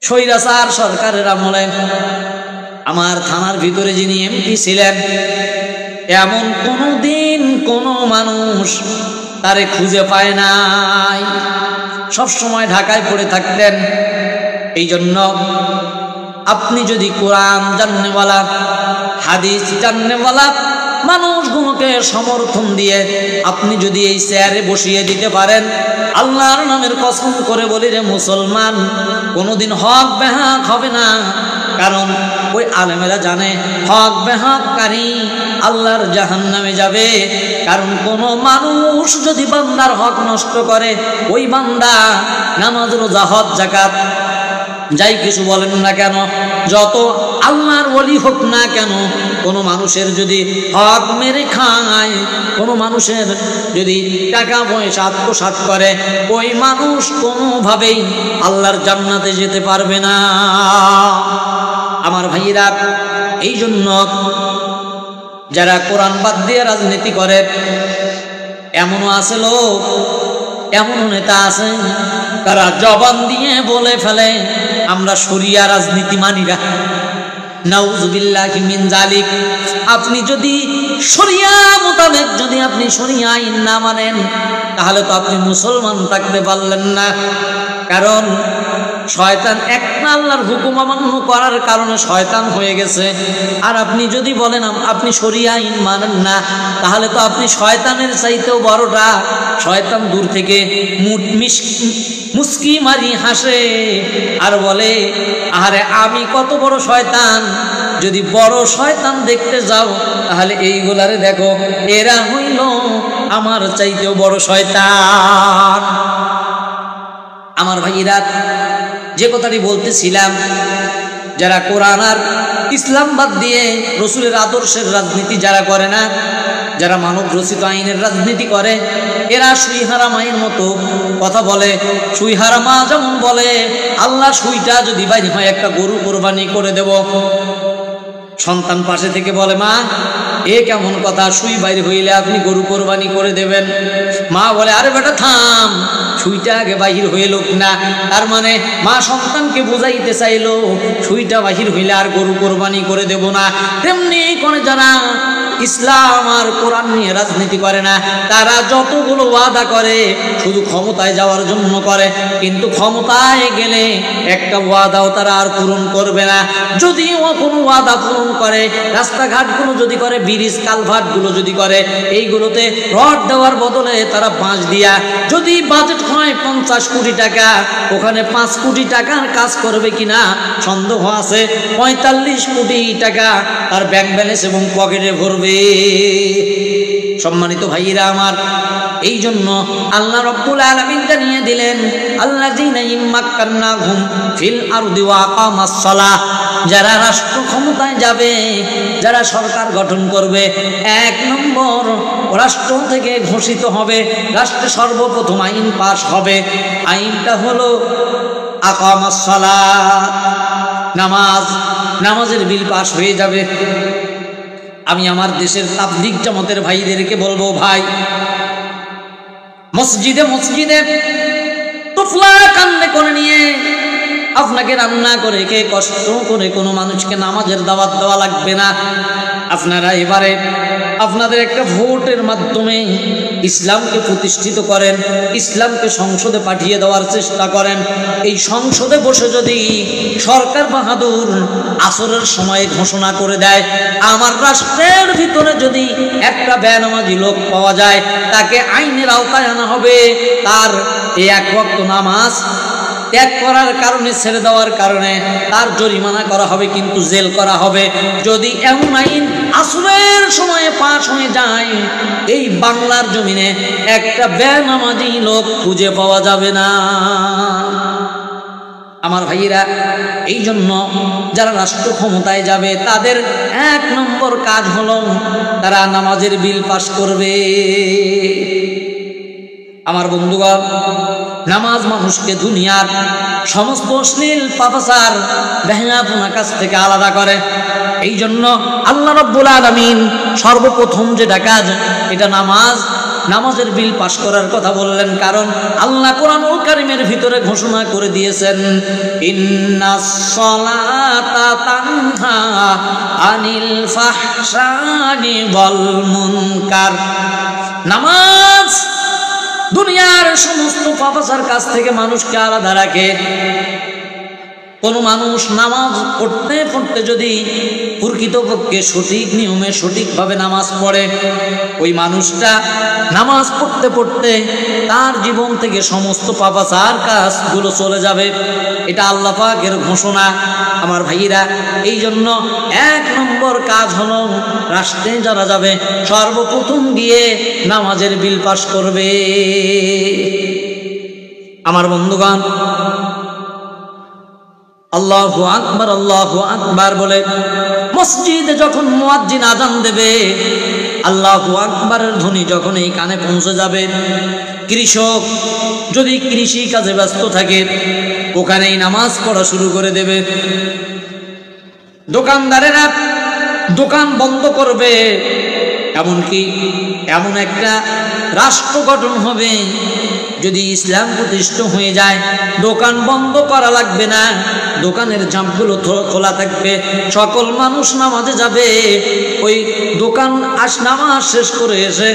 স্বৈরাচার সরকারের আমলে আমার থানার ভিতরে যিনি এমপি ছিলেন, এমন কোনোদিন কোনো মানুষ তারে খুঁজে পায় নাই, সব সময় ঢাকায় পড়ে থাকতেন। এই জন্য আপনি যদি কোরআন জাননেওয়ালা, হাদিস জাননেওয়ালা মানুষগুলোকে সমর্থন দিয়ে আপনি যদি এই চেয়ারে বসিয়ে দিতে পারেন, আল্লাহর নামের কসম করে বলি রে মুসলমান, কোনোদিন হক বেহক হবে না। কারণ ওই আলেমেরা জানে হক বেহককারী আল্লাহর জাহান্নামে যাবে। কারণ কোনো মানুষ যদি বান্দার হক নষ্ট করে, ওই বান্দা নামাজ, রোজা, হজ, যাকাত যাই কিছু বলেন না কেন, যত আল্লাহর ওলি হোক না কেন, কোনো মানুষের যদি হক মেরে খায়, কোনো মানুষের যদি টাকা পয়সা আত্মসাৎ করে, ওই মানুষ কোনোভাবেই আল্লাহর জান্নাতে যেতে পারবে না। আমার ভাইয়েরা, এই জন্য যারা কোরআন বাদ দিয়ে রাজনীতি করে, এমনও আছে লোক, এমন নেতা আছে তারা জবান দিয়ে বলে ফেলে আমরা শরিয়া রাজনীতি মানি না। নাউযুবিল্লাহি মিন যালিক। আপনি যদি শরিয়া মোতাবেক যদি আপনি শরিয়া আইন না মানেন, তাহলে তো আপনি মুসলমান থাকতে পারলেন না। কারণ শয়তান একটা আল্লাহর হুকুম অমান্য করার কারণে শয়তান হয়ে গেছে। আর আপনি যদি বলেন আপনি শরিয়া আইন মানেন না, তাহলে তো আপনি শয়তানের চাইতেও বড়টা। শয়তান দূর থেকে মুস্কি মারি হাসে আর বলে, আরে আমি কত বড় শয়তান। যদি বড় শয়তান দেখতে যাও, তাহলে এইগুলারে দেখো, এরা হইল আমার চাইতেও বড় শয়তান। আমার ভাইয়েরা, যে কথাটি বলতেছিলাম, যারা কোরআন আর ইসলাম বাদ দিয়ে রসুলের আদর্শের রাজনীতি যারা করে না, যারা মানব রচিত আইনের রাজনীতি করে, এরা সুইহারা মায়ের মতো কথা বলে। সুইহারা মা যেমন বলে, আল্লাহ সুইটা যদি বাইরে হয় একটা গরু কোরবানি করে দেব। সন্তান পাশে থেকে বলে, মা এ কেমন কথা, সুই বাইরে হইলে আপনি গরু কোরবানি করে দেবেন। মা বলে, আরে বেটা থাম, সুইটা আগে বাহির হয়ে লোক না। তার মানে মা সন্তানকে বুঝাইতে চাইলো সুইটা বাহির হইলে আর গরু কোরবানি করে দেব না। তেমনি করে যারা ইসলাম আর কোরআন নিয়ে রাজনীতি করে না, তারা যতগুলো ওয়াদা করে শুধু ক্ষমতায় যাওয়ার জন্য করে, কিন্তু ক্ষমতায় গেলে একটা ওয়াদাও তারা আর পূরণ করবে না। যদি ও কোনো ওয়াদা পূরণ করে, রাস্তাঘাটগুলো যদি করে, ব্রিজ কালভার্টগুলো যদি করে, এইগুলোতে রড দেওয়ার বদলে তারা বাঁশ দিয়া, যদি বাজেট হয় 50 কোটি টাকা, ওখানে 5 কোটি টাকার কাজ করবে কিনা সন্দেহ আছে। 45 কোটি টাকা তার ব্যাংক ব্যালেন্স এবং পকেটে ভরবে। সম্মানিত ভাইয়েরা আমার, এই জন্য আল্লাহ রাব্বুল আলামিন জানিয়ে দিলেন, আল্লাযীনা ইম্মাক্কান্নাহুম ফিল আরদি ওয়া আকামাস সালাহ। যারা রাষ্ট্র ক্ষমতায় যাবে, যারা সরকার গঠন করবে, 1 নম্বর রাষ্ট্র থেকে ঘোষিত হবে, রাষ্ট্রে সর্বপ্রথম আইন পাশ হবে। আইনটা হলো আকামাস সালাহ, নামাজের বিল পাশ হয়ে যাবে। আমি আমার দেশের তাবলীগ জামাতের ভাইদেরকে বলবো, ভাই মসজিদে তুফলা কান্দে করে নিয়ে আপনাকে রান্না করে কে কষ্ট করে কোনো মানুষকে নামাজের দাওয়াত দেওয়া লাগবে না। আপনারা এবারে আপনাদের একটা ভোটের মাধ্যমে ইসলামকে প্রতিষ্ঠিত করেন, ইসলামকে সংসদে পাঠিয়ে দেওয়ার চেষ্টা করেন। এই সংসদে বসে যদি সরকার বাহাদুর আসরের সময় ঘোষণা করে দেয়, আমার রাষ্ট্রের ভিতরে যদি একটা বেনামাজি লোক পাওয়া যায়, তাকে আইনের আওতায় আনা হবে। তার এই 1 ওয়াক্ত নামাজ ত্যাগ করার কারণে, ছেড়ে দেওয়ার কারণে তার জরিমানা করা হবে, কিন্তু জেল করা হবে। যদি এমন আইন আসরের সময়ে পাশ হয়ে যায়, এই বাংলার জমিনে একটা বেনামাজি লোক খুঁজে পাওয়া যাবে না। আমার ভাইয়েরা, এই জন্য যারা রাষ্ট্র ক্ষমতায় যাবে, তাদের 1 নম্বর কাজ হলো তারা নামাজের বিল পাশ করবে। আমার বন্ধুগণ, নামাজ মানুষকে দুনিয়ার সমস্ত অশ্লীল পাপাচার বেহায়াপনা কাছ থেকে আলাদা করে। এই জন্য আল্লাহ রাব্বুল আলামিন সর্বপ্রথম যেটা কাজ, এটা নামাজ, নামাজের বিল পাশ করার কথা বললেন, কারণ আল্লাহ কোরআনুল কারীমের ভিতরে ঘোষণা করে দিয়েছেন, ইন্নাস সালাতা তানহা আনিল ফাহশাই ওয়াল মুনকার। নামাজ দুনিয়ার সমস্ত পাপাচার কাছ থেকে মানুষকে আলাদা রাখে। কোন মানুষ নামাজ পড়তে পড়তে যদি প্রকৃতপক্ষে সঠিক নিয়মে সঠিকভাবে নামাজ পড়ে, ওই মানুষটা নামাজ পড়তে পড়তে তার জীবন থেকে সমস্ত পাপাচার কাজগুলো চলে যাবে। এটা আল্লাহ পাকের ঘোষণা। আমার ভাইয়েরা, এই জন্য 1 নম্বর কাজ হলো রাষ্ট্রে যারা যাবে সর্বপ্রথম গিয়ে নামাজের বিল পাস করবে। আমার বন্ধুগণ, আল্লাহু আকবার আল্লাহু আকবার বলে মসজিদে যখন মুয়াজ্জিন আযান দেবে, আল্লাহু আকবারের ধ্বনি যখন এই কানে পৌঁছে যাবে, কৃষক যদি কৃষি কাজে ব্যস্ত থাকে ওখানেই নামাজ পড়া শুরু করে দেবে। দোকানদারেরা দোকান বন্ধ করবে। এমনকি এমন একটা রাষ্ট্র গঠন হবে, যদি ইসলাম প্রতিষ্ঠা হয়ে যায় দোকান বন্ধ করা লাগবে না, দোকানের জামগুলো খোলা থাকবে, সকল মানুষ নামাজে যাবে। ওই দোকান নামাজ শেষ করে এসে